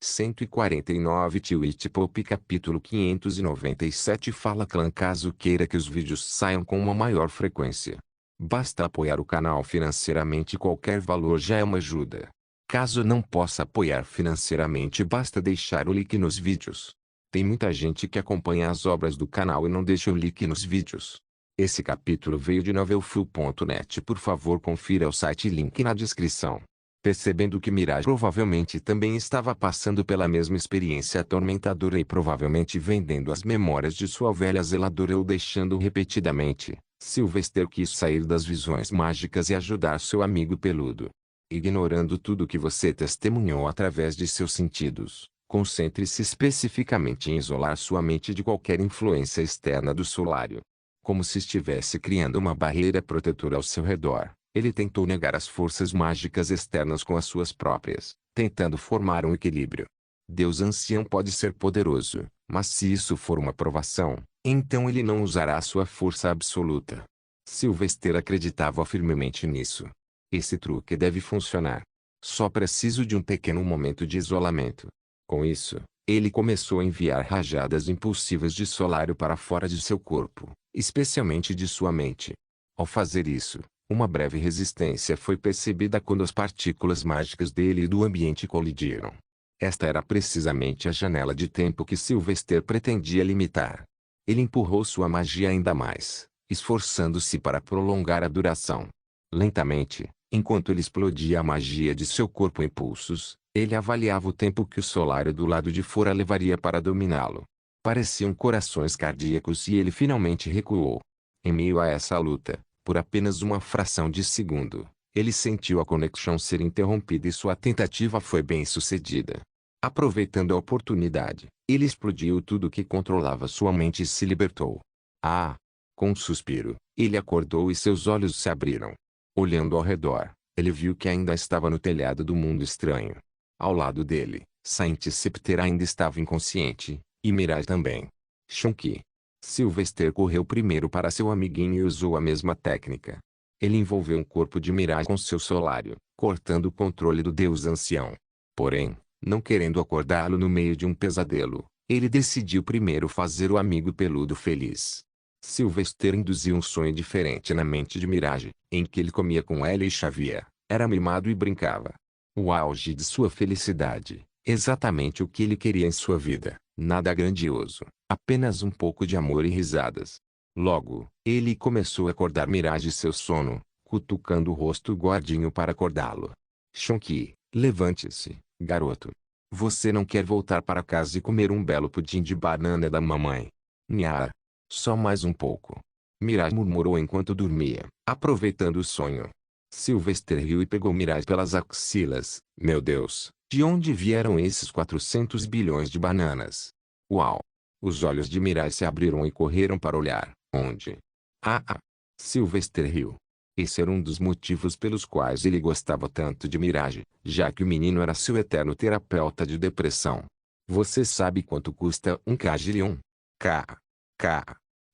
149 Twitch Pop Capítulo 597 Fala Clã. Caso queira que os vídeos saiam com uma maior frequência, basta apoiar o canal financeiramente. Qualquer valor já é uma ajuda. Caso não possa apoiar financeiramente, basta deixar o link nos vídeos. Tem muita gente que acompanha as obras do canal e não deixa o link nos vídeos. Esse capítulo veio de novelfull.net. Por favor, confira o site e link na descrição. Percebendo que Mirage provavelmente também estava passando pela mesma experiência atormentadora e provavelmente vendendo as memórias de sua velha zeladora ou deixando repetidamente, Sylvester quis sair das visões mágicas e ajudar seu amigo peludo. Ignorando tudo que você testemunhou através de seus sentidos, concentre-se especificamente em isolar sua mente de qualquer influência externa do solário. Como se estivesse criando uma barreira protetora ao seu redor, ele tentou negar as forças mágicas externas com as suas próprias, tentando formar um equilíbrio. Deus Ancião pode ser poderoso, mas se isso for uma provação, então ele não usará a sua força absoluta. Sylvester acreditava firmemente nisso. Esse truque deve funcionar. Só preciso de um pequeno momento de isolamento. Com isso, ele começou a enviar rajadas impulsivas de solário para fora de seu corpo, especialmente de sua mente. Ao fazer isso, uma breve resistência foi percebida quando as partículas mágicas dele e do ambiente colidiram. Esta era precisamente a janela de tempo que Sylvester pretendia limitar. Ele empurrou sua magia ainda mais, esforçando-se para prolongar a duração. Lentamente, enquanto ele explodia a magia de seu corpo em pulsos, ele avaliava o tempo que o solário do lado de fora levaria para dominá-lo. Pareciam corações cardíacos e ele finalmente recuou. Em meio a essa luta, por apenas uma fração de segundo, ele sentiu a conexão ser interrompida e sua tentativa foi bem-sucedida. Aproveitando a oportunidade, ele explodiu tudo que controlava sua mente e se libertou. Ah! Com um suspiro, ele acordou e seus olhos se abriram. Olhando ao redor, ele viu que ainda estava no telhado do mundo estranho. Ao lado dele, Saint Scepter ainda estava inconsciente, e Mirage também. Shonky. Sylvester correu primeiro para seu amiguinho e usou a mesma técnica. Ele envolveu um corpo de Mirage com seu solário, cortando o controle do Deus Ancião. Porém, não querendo acordá-lo no meio de um pesadelo, ele decidiu primeiro fazer o amigo peludo feliz. Sylvester induziu um sonho diferente na mente de Mirage, em que ele comia com ela e Xavier, era mimado e brincava. O auge de sua felicidade, exatamente o que ele queria em sua vida, nada grandioso, apenas um pouco de amor e risadas. Logo, ele começou a acordar Mirage de seu sono, cutucando o rosto guardinho para acordá-lo. Shonky, levante-se, garoto. Você não quer voltar para casa e comer um belo pudim de banana da mamãe? Nha. Só mais um pouco. Mirage murmurou enquanto dormia, aproveitando o sonho. Sylvester riu e pegou Mirage pelas axilas. Meu Deus, de onde vieram esses 400 bilhões de bananas? Uau! Os olhos de Mirage se abriram e correram para olhar. Onde? Ah! Sylvester riu. Esse era um dos motivos pelos quais ele gostava tanto de Mirage, já que o menino era seu eterno terapeuta de depressão. Você sabe quanto custa um cajilhão? K.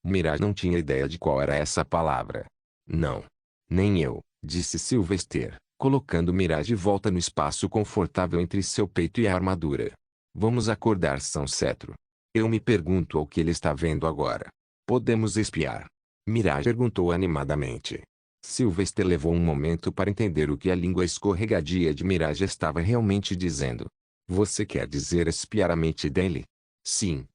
Mirage não tinha ideia de qual era essa palavra. Não. Nem eu, disse Sylvester, colocando Mirage de volta no espaço confortável entre seu peito e a armadura. Vamos acordar São Cetro. Eu me pergunto o que ele está vendo agora. Podemos espiar? Mirage perguntou animadamente. Sylvester levou um momento para entender o que a língua escorregadia de Mirage estava realmente dizendo. Você quer dizer espiar a mente dele? Sim.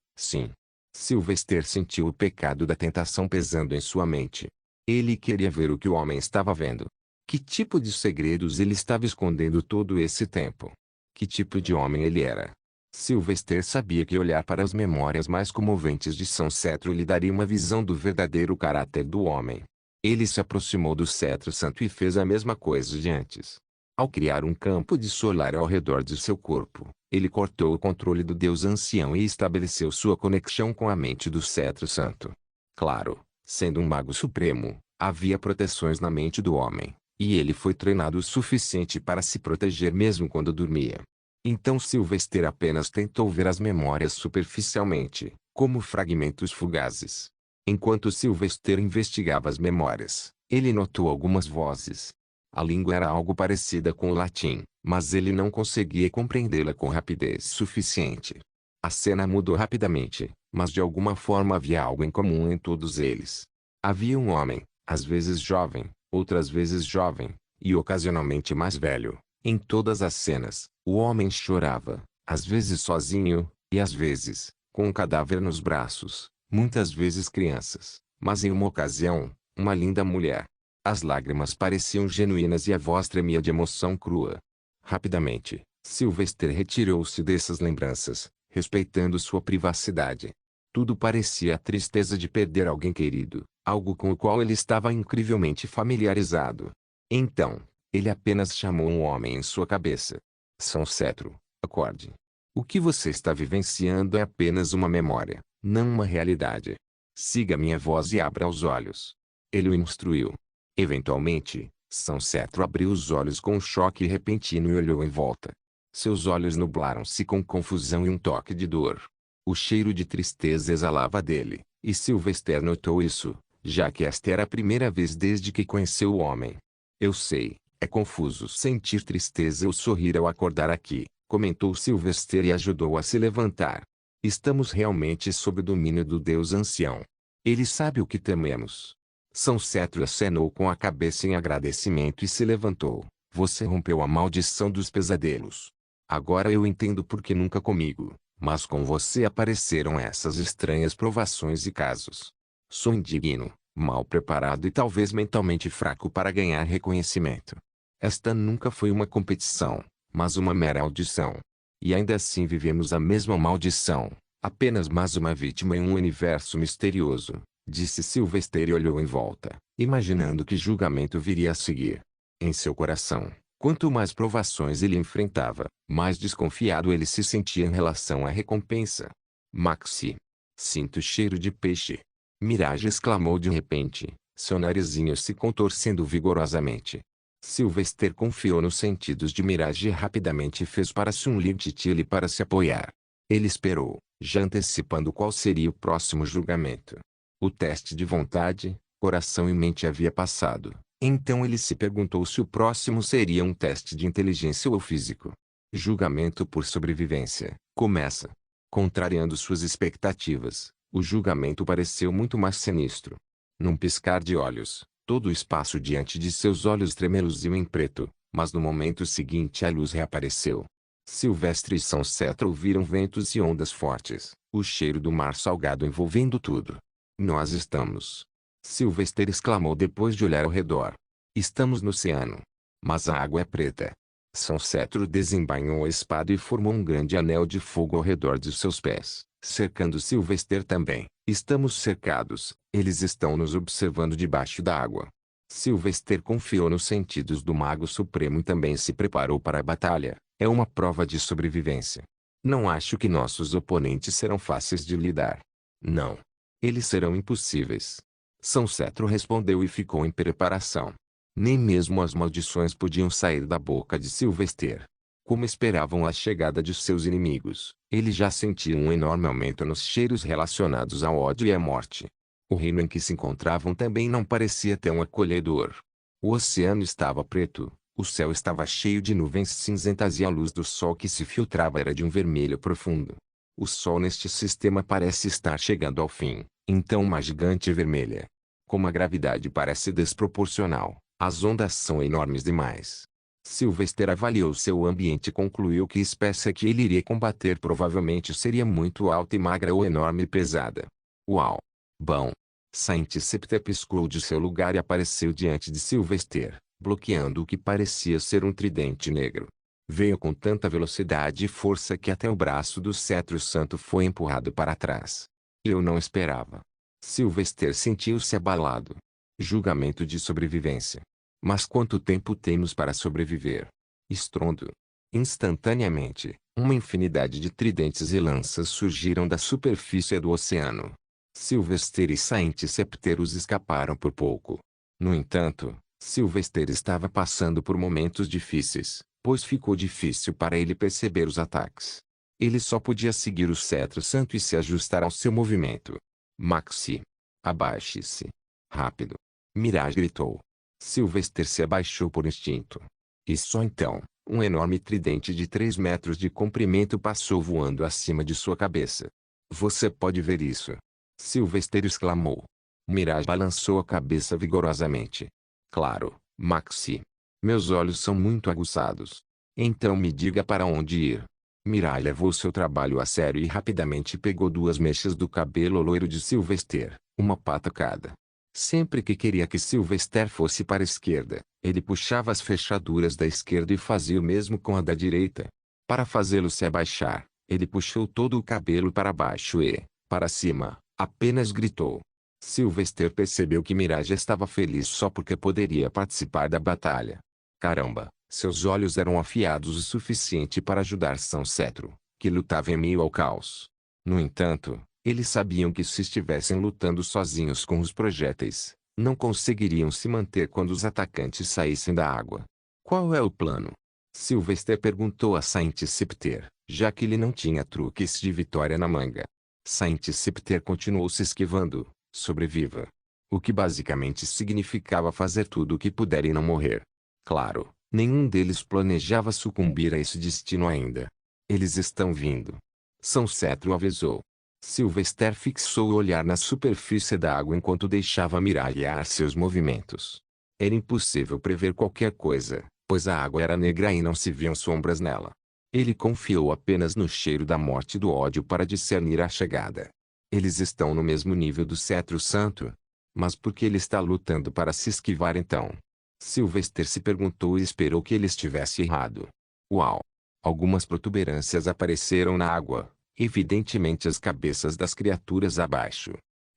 Sylvester sentiu o pecado da tentação pesando em sua mente. Ele queria ver o que o homem estava vendo. Que tipo de segredos ele estava escondendo todo esse tempo? Que tipo de homem ele era? Sylvester sabia que olhar para as memórias mais comoventes de São Cetro lhe daria uma visão do verdadeiro caráter do homem. Ele se aproximou do cetro santo e fez a mesma coisa de antes. Ao criar um campo de solar ao redor de seu corpo, ele cortou o controle do Deus Ancião e estabeleceu sua conexão com a mente do cetro santo. Claro, sendo um mago supremo, havia proteções na mente do homem, e ele foi treinado o suficiente para se proteger mesmo quando dormia. Então Sylvester apenas tentou ver as memórias superficialmente, como fragmentos fugazes. Enquanto Sylvester investigava as memórias, ele notou algumas vozes. A língua era algo parecida com o latim, mas ele não conseguia compreendê-la com rapidez suficiente. A cena mudou rapidamente, mas de alguma forma havia algo em comum em todos eles. Havia um homem, às vezes jovem, outras vezes jovem, e ocasionalmente mais velho. Em todas as cenas, o homem chorava, às vezes sozinho, e às vezes, com um cadáver nos braços, muitas vezes crianças, mas em uma ocasião, uma linda mulher. As lágrimas pareciam genuínas e a voz tremia de emoção crua. Rapidamente, Sylvester retirou-se dessas lembranças, respeitando sua privacidade. Tudo parecia a tristeza de perder alguém querido, algo com o qual ele estava incrivelmente familiarizado. Então, ele apenas chamou um homem em sua cabeça. São Cetro, acorde. O que você está vivenciando é apenas uma memória, não uma realidade. Siga minha voz e abra os olhos. Ele o instruiu. Eventualmente, São Cetro abriu os olhos com um choque repentino e olhou em volta. Seus olhos nublaram-se com confusão e um toque de dor. O cheiro de tristeza exalava dele, e Sylvester notou isso, já que esta era a primeira vez desde que conheceu o homem. Eu sei, é confuso sentir tristeza ou sorrir ao acordar aqui, comentou Sylvester e ajudou a se levantar. Estamos realmente sob o domínio do Deus ancião. Ele sabe o que tememos. São Cetro acenou com a cabeça em agradecimento e se levantou. Você rompeu a maldição dos pesadelos. Agora eu entendo por que nunca comigo, mas com você apareceram essas estranhas provações e casos. Sou indigno, mal preparado e talvez mentalmente fraco para ganhar reconhecimento. Esta nunca foi uma competição, mas uma mera audição. E ainda assim vivemos a mesma maldição, apenas mais uma vítima em um universo misterioso, disse Sylvester e olhou em volta, imaginando que julgamento viria a seguir. Em seu coração, quanto mais provações ele enfrentava, mais desconfiado ele se sentia em relação à recompensa. Maxi. Sinto cheiro de peixe. Mirage exclamou de repente, seu narizinho se contorcendo vigorosamente. Sylvester confiou nos sentidos de Mirage e rapidamente fez para si um lintitile para se apoiar. Ele esperou, já antecipando qual seria o próximo julgamento. O teste de vontade, coração e mente havia passado, então ele se perguntou se o próximo seria um teste de inteligência ou físico. Julgamento por sobrevivência, começa. Contrariando suas expectativas, o julgamento pareceu muito mais sinistro. Num piscar de olhos, todo o espaço diante de seus olhos tremeluziu em preto, mas no momento seguinte a luz reapareceu. Sylvester e São Cetro ouviram ventos e ondas fortes, o cheiro do mar salgado envolvendo tudo. Nós estamos. Sylvester exclamou depois de olhar ao redor. Estamos no oceano. Mas a água é preta. São Cetro desembainhou a espada e formou um grande anel de fogo ao redor de seus pés, cercando Sylvester também. Estamos cercados, eles estão nos observando debaixo da água. Sylvester confiou nos sentidos do Mago Supremo e também se preparou para a batalha. É uma prova de sobrevivência. Não acho que nossos oponentes serão fáceis de lidar. Não. Eles serão impossíveis. São Cetro respondeu e ficou em preparação. Nem mesmo as maldições podiam sair da boca de Sylvester. Como esperavam a chegada de seus inimigos, ele já sentia um enorme aumento nos cheiros relacionados ao ódio e à morte. O reino em que se encontravam também não parecia tão acolhedor. O oceano estava preto, o céu estava cheio de nuvens cinzentas e a luz do sol que se filtrava era de um vermelho profundo. O sol neste sistema parece estar chegando ao fim, então uma gigante vermelha. Como a gravidade parece desproporcional, as ondas são enormes demais. Sylvester avaliou seu ambiente e concluiu que a espécie que ele iria combater provavelmente seria muito alta e magra ou enorme e pesada. Uau! Bom! Saint Septa piscou de seu lugar e apareceu diante de Sylvester, bloqueando o que parecia ser um tridente negro. Veio com tanta velocidade e força que até o braço do cetro santo foi empurrado para trás. Eu não esperava. Sylvester sentiu-se abalado. Julgamento de sobrevivência. Mas quanto tempo temos para sobreviver? Estrondo. Instantaneamente, uma infinidade de tridentes e lanças surgiram da superfície do oceano. Sylvester e Saint Septerus escaparam por pouco. No entanto, Sylvester estava passando por momentos difíceis, pois ficou difícil para ele perceber os ataques. Ele só podia seguir o cetro santo e se ajustar ao seu movimento. Maxi. Abaixe-se. Rápido. Mirage gritou. Sylvester se abaixou por instinto. E só então, um enorme tridente de 3 metros de comprimento passou voando acima de sua cabeça. Você pode ver isso? Sylvester exclamou. Mirage balançou a cabeça vigorosamente. Claro, Maxi. Meus olhos são muito aguçados. Então me diga para onde ir. Mirai levou seu trabalho a sério e rapidamente pegou 2 mechas do cabelo loiro de Sylvester, uma pata cada. Sempre que queria que Sylvester fosse para a esquerda, ele puxava as fechaduras da esquerda e fazia o mesmo com a da direita. Para fazê-lo se abaixar, ele puxou todo o cabelo para baixo e, para cima, apenas gritou. Sylvester percebeu que Mirage estava feliz só porque poderia participar da batalha. Caramba, seus olhos eram afiados o suficiente para ajudar São Cetro, que lutava em meio ao caos. No entanto, eles sabiam que se estivessem lutando sozinhos com os projéteis, não conseguiriam se manter quando os atacantes saíssem da água. Qual é o plano? Sylvester perguntou a Saint Seiphter, já que ele não tinha truques de vitória na manga. Saint Seiphter continuou se esquivando. Sobreviva. O que basicamente significava fazer tudo o que puder e não morrer. Claro, nenhum deles planejava sucumbir a esse destino ainda. Eles estão vindo. São Cetro avisou. Sylvester fixou o olhar na superfície da água enquanto deixava Mirai guiar seus movimentos. Era impossível prever qualquer coisa, pois a água era negra e não se viam sombras nela. Ele confiou apenas no cheiro da morte e do ódio para discernir a chegada. Eles estão no mesmo nível do Cetro Santo? Mas por que ele está lutando para se esquivar então? Sylvester se perguntou e esperou que ele estivesse errado. Uau! Algumas protuberâncias apareceram na água, evidentemente as cabeças das criaturas abaixo.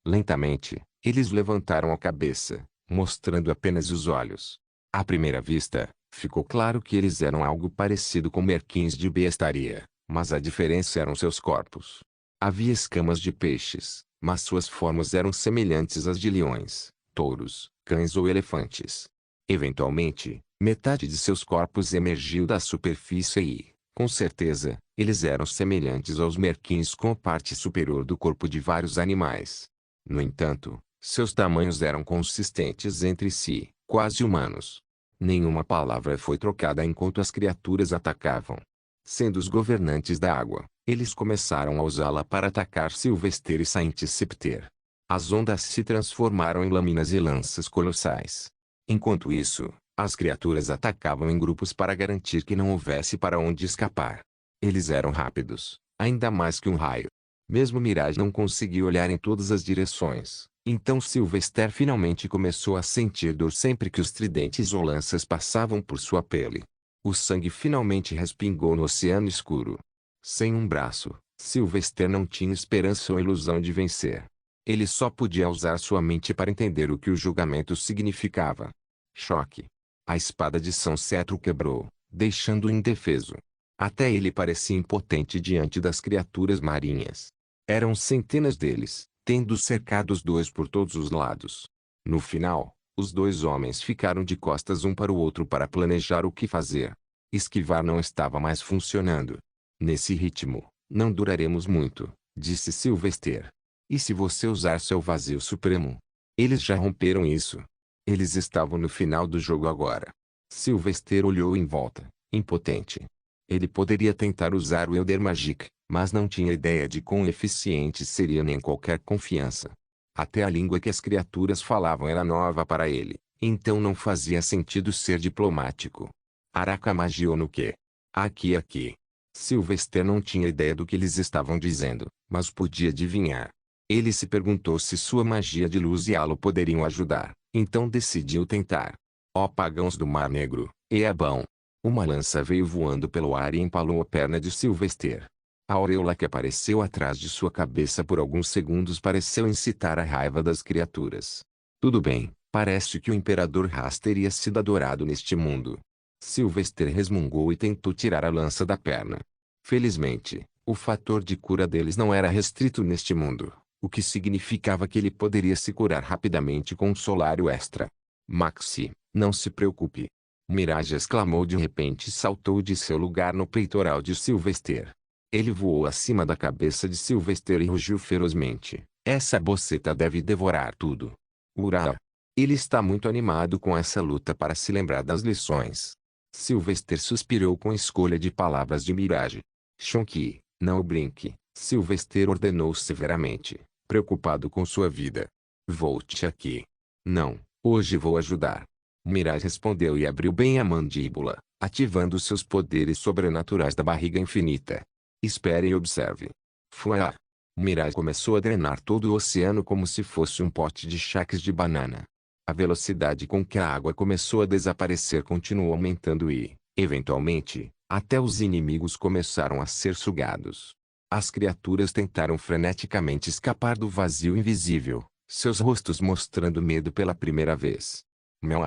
Lentamente, eles levantaram a cabeça, mostrando apenas os olhos. À primeira vista, ficou claro que eles eram algo parecido com merquins de bestaria, mas a diferença eram seus corpos. Havia escamas de peixes, mas suas formas eram semelhantes às de leões, touros, cães ou elefantes. Eventualmente, metade de seus corpos emergiu da superfície e, com certeza, eles eram semelhantes aos merquins com a parte superior do corpo de vários animais. No entanto, seus tamanhos eram consistentes entre si, quase humanos. Nenhuma palavra foi trocada enquanto as criaturas atacavam. Sendo os governantes da água, eles começaram a usá-la para atacar Sylvester e Saint Seiphter. As ondas se transformaram em lâminas e lanças colossais. Enquanto isso, as criaturas atacavam em grupos para garantir que não houvesse para onde escapar. Eles eram rápidos, ainda mais que um raio. Mesmo Mirage não conseguia olhar em todas as direções, então Sylvester finalmente começou a sentir dor sempre que os tridentes ou lanças passavam por sua pele. O sangue finalmente respingou no oceano escuro. Sem um braço, Sylvester não tinha esperança ou ilusão de vencer. Ele só podia usar sua mente para entender o que o julgamento significava. Choque. A espada de São Cetro quebrou, deixando-o indefeso. Até ele parecia impotente diante das criaturas marinhas. Eram centenas deles, tendo cercados 2 por todos os lados. No final, os 2 homens ficaram de costas um para o outro para planejar o que fazer. Esquivar não estava mais funcionando. Nesse ritmo, não duraremos muito, disse Sylvester. E se você usar seu vazio supremo? Eles já romperam isso. Eles estavam no final do jogo agora. Sylvester olhou em volta, impotente. Ele poderia tentar usar o Elder Magic, mas não tinha ideia de quão eficiente seria nem qualquer confiança. Até a língua que as criaturas falavam era nova para ele, então não fazia sentido ser diplomático. Araca magiou no quê? Aqui. Sylvester não tinha ideia do que eles estavam dizendo, mas podia adivinhar. Ele se perguntou se sua magia de luz e halo poderiam ajudar, então decidiu tentar. Ó pagãos do Mar Negro, Eabão! Uma lança veio voando pelo ar e empalou a perna de Sylvester. A auréola que apareceu atrás de sua cabeça por alguns segundos pareceu incitar a raiva das criaturas. Tudo bem, parece que o Imperador Haas teria sido adorado neste mundo. Sylvester resmungou e tentou tirar a lança da perna. Felizmente, o fator de cura deles não era restrito neste mundo, o que significava que ele poderia se curar rapidamente com um solário extra. Maxi, não se preocupe. Mirage exclamou de repente e saltou de seu lugar no peitoral de Sylvester. Ele voou acima da cabeça de Sylvester e rugiu ferozmente. Essa boceta deve devorar tudo. Urá! Ele está muito animado com essa luta para se lembrar das lições. Sylvester suspirou com a escolha de palavras de Mirage. Shonky, não brinque, Sylvester ordenou severamente, preocupado com sua vida. Volte aqui. Não, hoje vou ajudar. Mirage respondeu e abriu bem a mandíbula, ativando seus poderes sobrenaturais da barriga infinita. Espere e observe. Fuá! Mirage começou a drenar todo o oceano como se fosse um pote de chaques de banana. A velocidade com que a água começou a desaparecer continuou aumentando e, eventualmente, até os inimigos começaram a ser sugados. As criaturas tentaram freneticamente escapar do vazio invisível, seus rostos mostrando medo pela primeira vez. Meu.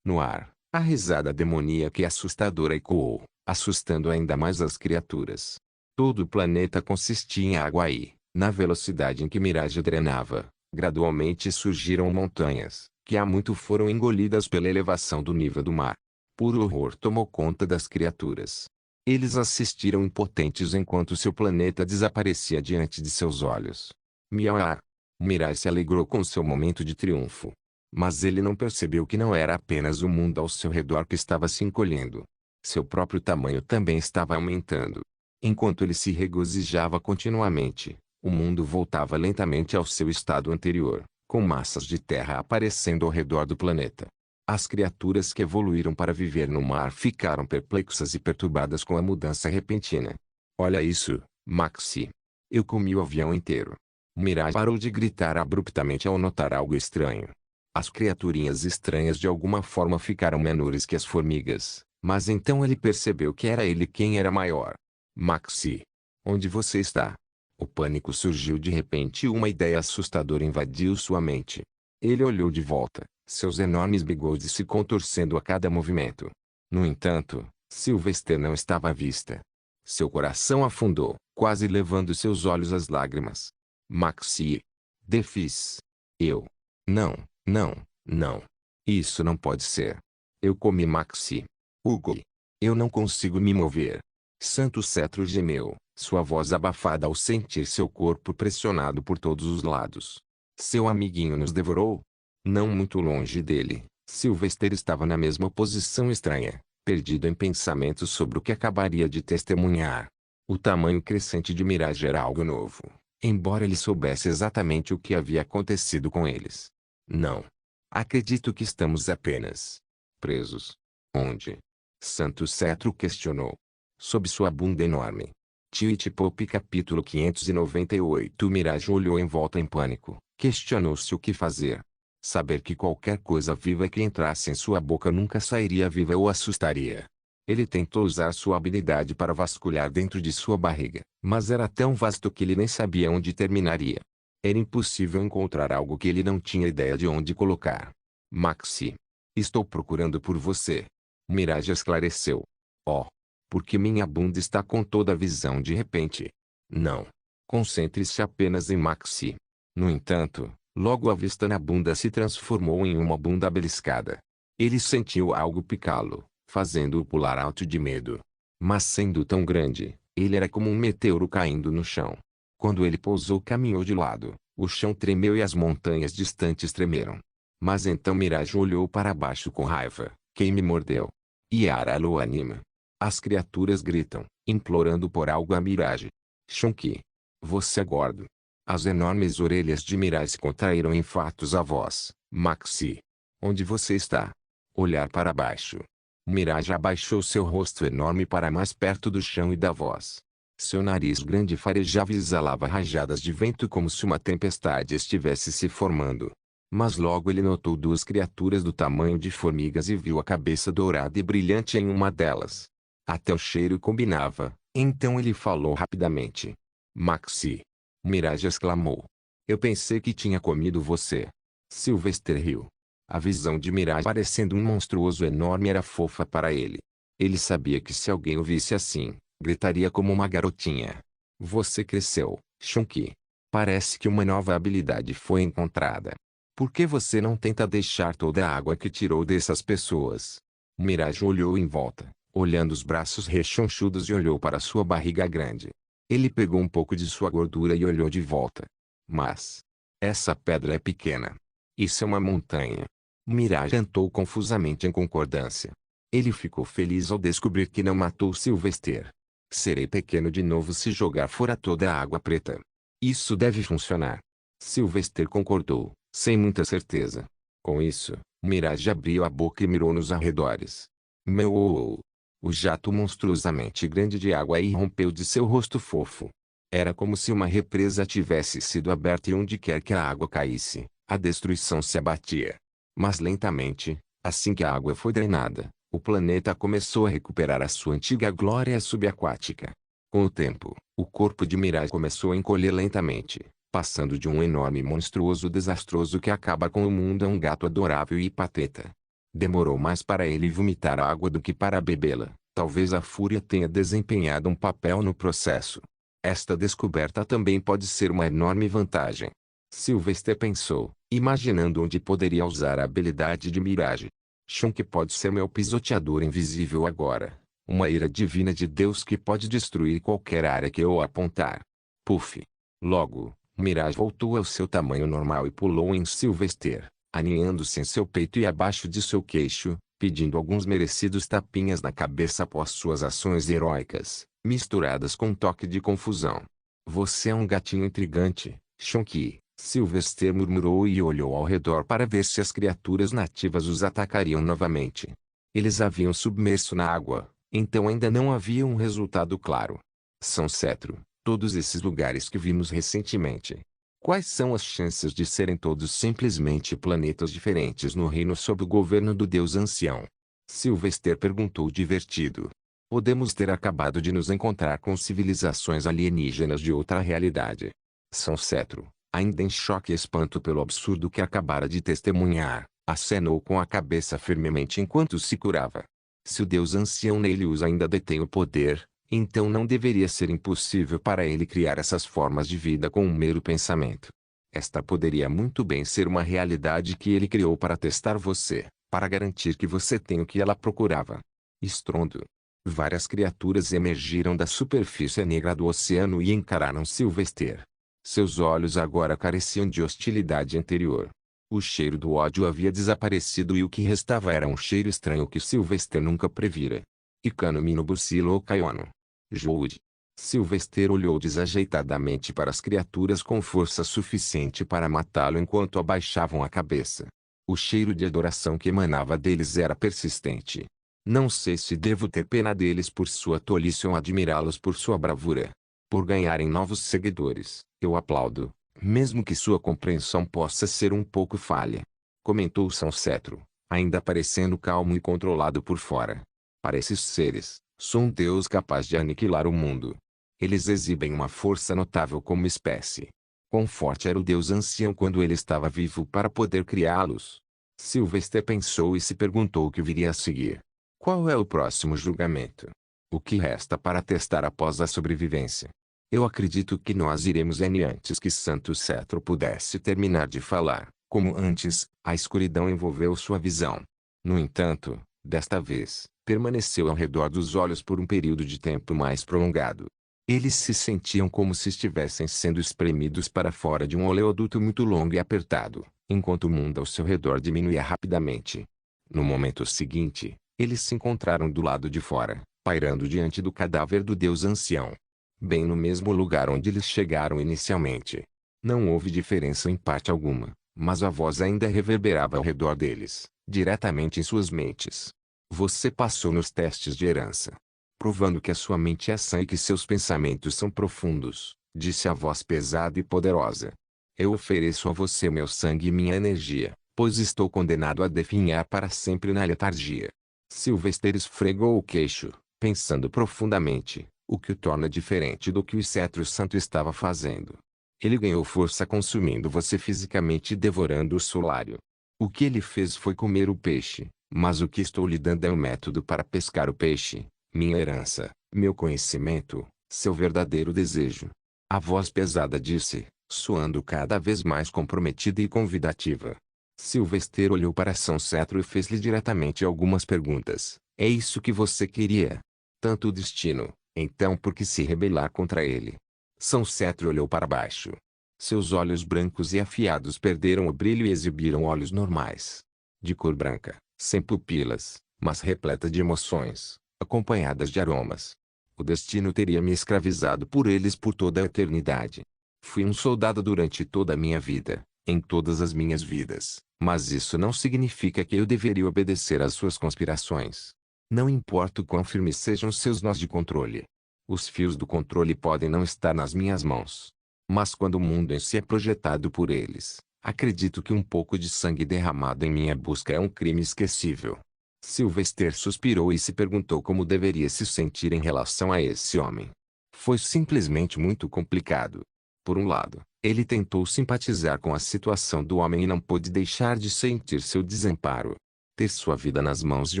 No ar, a risada demoníaca e assustadora ecoou, assustando ainda mais as criaturas. Todo o planeta consistia em água e, na velocidade em que Mirage drenava, gradualmente surgiram montanhas, que há muito foram engolidas pela elevação do nível do mar. Puro horror tomou conta das criaturas. Eles assistiram impotentes enquanto seu planeta desaparecia diante de seus olhos. Miau. Mirage se alegrou com seu momento de triunfo. Mas ele não percebeu que não era apenas o mundo ao seu redor que estava se encolhendo. Seu próprio tamanho também estava aumentando. Enquanto ele se regozijava continuamente, o mundo voltava lentamente ao seu estado anterior, com massas de terra aparecendo ao redor do planeta. As criaturas que evoluíram para viver no mar ficaram perplexas e perturbadas com a mudança repentina. Olha isso, Maxi. Eu comi o avião inteiro. Mirage parou de gritar abruptamente ao notar algo estranho. As criaturinhas estranhas de alguma forma ficaram menores que as formigas, mas então ele percebeu que era ele quem era maior. Maxi. Onde você está? O pânico surgiu de repente e uma ideia assustadora invadiu sua mente. Ele olhou de volta, seus enormes bigodes se contorcendo a cada movimento. No entanto, Sylvester não estava à vista. Seu coração afundou, quase levando seus olhos às lágrimas. Maxi. Defis. Eu. Não. Não, não. Isso não pode ser. Eu comi Maxi. Hugo. Eu não consigo me mover. Santo Cetro gemeu, sua voz abafada ao sentir seu corpo pressionado por todos os lados. Seu amiguinho nos devorou? Não muito longe dele, Sylvester estava na mesma posição estranha, perdido em pensamentos sobre o que acabaria de testemunhar. O tamanho crescente de Mirage era algo novo, embora ele soubesse exatamente o que havia acontecido com eles. Não. Acredito que estamos apenas presos. Onde? Santo Cetro questionou. Sob sua bunda enorme. Twitch Pop capítulo 598. Mirage olhou em volta em pânico. Questionou-se o que fazer. Saber que qualquer coisa viva que entrasse em sua boca nunca sairia viva o assustaria. Ele tentou usar sua habilidade para vasculhar dentro de sua barriga, mas era tão vasto que ele nem sabia onde terminaria. Era impossível encontrar algo que ele não tinha ideia de onde colocar. Maxi. Estou procurando por você. Mirage esclareceu. Oh. Porque minha bunda está com toda a visão de repente. Não. Concentre-se apenas em Maxi. No entanto, logo a vista na bunda se transformou em uma bunda beliscada. Ele sentiu algo picá-lo, fazendo-o pular alto de medo. Mas sendo tão grande, ele era como um meteoro caindo no chão. Quando ele pousou caminhou de lado, o chão tremeu e as montanhas distantes tremeram. Mas então Mirage olhou para baixo com raiva. Quem me mordeu? Yara lo anima. As criaturas gritam, implorando por algo a Mirage. Shonky. Você é gordo. As enormes orelhas de Mirage se contraíram em fatos a voz. Maxi. Onde você está? Olhar para baixo. Mirage abaixou seu rosto enorme para mais perto do chão e da voz. Seu nariz grande farejava e exalava rajadas de vento como se uma tempestade estivesse se formando. Mas logo ele notou duas criaturas do tamanho de formigas e viu a cabeça dourada e brilhante em uma delas. Até o cheiro combinava, então ele falou rapidamente. Maxi. Mirage exclamou. Eu pensei que tinha comido você. Sylvester riu. A visão de Mirage parecendo um monstruoso enorme era fofa para ele. Ele sabia que se alguém o visse assim, gritaria como uma garotinha. Você cresceu, Shonky. Parece que uma nova habilidade foi encontrada. Por que você não tenta deixar toda a água que tirou dessas pessoas? Mirage olhou em volta, olhando os braços rechonchudos e olhou para sua barriga grande. Ele pegou um pouco de sua gordura e olhou de volta. Mas essa pedra é pequena. Isso é uma montanha. Mirage cantou confusamente em concordância. Ele ficou feliz ao descobrir que não matou Sylvester. Serei pequeno de novo se jogar fora toda a água preta. Isso deve funcionar. Sylvester concordou, sem muita certeza. Com isso, Mirage abriu a boca e mirou nos arredores. Meu! O jato monstruosamente grande de água irrompeu de seu rosto fofo. Era como se uma represa tivesse sido aberta e onde quer que a água caísse, a destruição se abatia. Mas lentamente, assim que a água foi drenada, o planeta começou a recuperar a sua antiga glória subaquática. Com o tempo, o corpo de Mirage começou a encolher lentamente, passando de um enorme monstruoso desastroso que acaba com o mundo a um gato adorável e pateta. Demorou mais para ele vomitar a água do que para bebê-la. Talvez a fúria tenha desempenhado um papel no processo. Esta descoberta também pode ser uma enorme vantagem. Sylvester pensou, imaginando onde poderia usar a habilidade de Mirage. Shunki pode ser meu pisoteador invisível agora. Uma ira divina de Deus que pode destruir qualquer área que eu apontar. Puff. Logo, Mirage voltou ao seu tamanho normal e pulou em Sylvester, aninhando-se em seu peito e abaixo de seu queixo, pedindo alguns merecidos tapinhas na cabeça após suas ações heróicas, misturadas com um toque de confusão. Você é um gatinho intrigante, Shunki. Sylvester murmurou e olhou ao redor para ver se as criaturas nativas os atacariam novamente. Eles haviam submerso na água, então ainda não havia um resultado claro. São Cetro, todos esses lugares que vimos recentemente. Quais são as chances de serem todos simplesmente planetas diferentes no reino sob o governo do Deus Ancião? Sylvester perguntou divertido. Podemos ter acabado de nos encontrar com civilizações alienígenas de outra realidade. São Cetro, ainda em choque e espanto pelo absurdo que acabara de testemunhar, acenou com a cabeça firmemente enquanto se curava. Se o Deus Ancião Nelius ainda detém o poder, então não deveria ser impossível para ele criar essas formas de vida com um mero pensamento. Esta poderia muito bem ser uma realidade que ele criou para testar você, para garantir que você tem o que ela procurava. Estrondo. Várias criaturas emergiram da superfície negra do oceano e encararam Sylvester. Seus olhos agora careciam de hostilidade anterior. O cheiro do ódio havia desaparecido e o que restava era um cheiro estranho que Sylvester nunca previra. Ikano Minobussilo Kaiono. Joud. Sylvester olhou desajeitadamente para as criaturas com força suficiente para matá-lo enquanto abaixavam a cabeça. O cheiro de adoração que emanava deles era persistente. Não sei se devo ter pena deles por sua tolice ou admirá-los por sua bravura. Por ganharem novos seguidores, eu aplaudo, mesmo que sua compreensão possa ser um pouco falha. Comentou São Cetro, ainda parecendo calmo e controlado por fora. Para esses seres, sou um Deus capaz de aniquilar o mundo. Eles exibem uma força notável como espécie. Quão forte era o Deus Ancião quando ele estava vivo para poder criá-los? Sylvester pensou e se perguntou o que viria a seguir. Qual é o próximo julgamento? O que resta para testar após a sobrevivência? Eu acredito que nós iremos antes que Santo Cetro pudesse terminar de falar. Como antes, a escuridão envolveu sua visão. No entanto, desta vez, permaneceu ao redor dos olhos por um período de tempo mais prolongado. Eles se sentiam como se estivessem sendo espremidos para fora de um oleoduto muito longo e apertado, enquanto o mundo ao seu redor diminuía rapidamente. No momento seguinte, eles se encontraram do lado de fora, pairando diante do cadáver do Deus Ancião. Bem no mesmo lugar onde eles chegaram inicialmente. Não houve diferença em parte alguma, mas a voz ainda reverberava ao redor deles, diretamente em suas mentes. Você passou nos testes de herança. Provando que a sua mente é sã e que seus pensamentos são profundos, disse a voz pesada e poderosa. Eu ofereço a você meu sangue e minha energia, pois estou condenado a definhar para sempre na letargia. Sylvester esfregou o queixo, pensando profundamente, o que o torna diferente do que o Cetro Santo estava fazendo. Ele ganhou força consumindo você fisicamente e devorando o solário. O que ele fez foi comer o peixe, mas o que estou lhe dando é o método para pescar o peixe, minha herança, meu conhecimento, seu verdadeiro desejo. A voz pesada disse, soando cada vez mais comprometida e convidativa. Sylvester olhou para São Cetro e fez-lhe diretamente algumas perguntas. É isso que você queria? Tanto o destino, então por que se rebelar contra ele? São Cetro olhou para baixo. Seus olhos brancos e afiados perderam o brilho e exibiram olhos normais. de cor branca, sem pupilas, mas repleta de emoções, acompanhadas de aromas. O destino teria me escravizado por eles por toda a eternidade. Fui um soldado durante toda a minha vida, em todas as minhas vidas, mas isso não significa que eu deveria obedecer às suas conspirações. Não importa o quão firmes sejam seus nós de controle. Os fios do controle podem não estar nas minhas mãos. Mas quando o mundo em si é projetado por eles, acredito que um pouco de sangue derramado em minha busca é um crime esquecível. Sylvester suspirou e se perguntou como deveria se sentir em relação a esse homem. Foi simplesmente muito complicado. Por um lado, ele tentou simpatizar com a situação do homem e não pôde deixar de sentir seu desamparo. Ter sua vida nas mãos de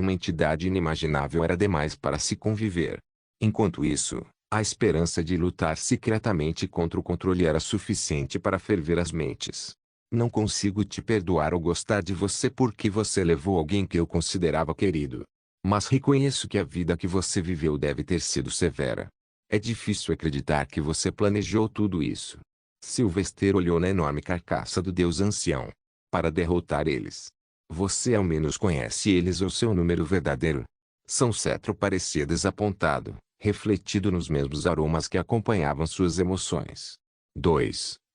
uma entidade inimaginável era demais para se conviver. Enquanto isso, a esperança de lutar secretamente contra o controle era suficiente para ferver as mentes. Não consigo te perdoar ou gostar de você porque você levou alguém que eu considerava querido. Mas reconheço que a vida que você viveu deve ter sido severa. É difícil acreditar que você planejou tudo isso. Sylvester olhou na enorme carcaça do Deus Ancião. Para derrotar eles. Você ao menos conhece eles ou seu número verdadeiro. São Cetro parecia desapontado, refletido nos mesmos aromas que acompanhavam suas emoções.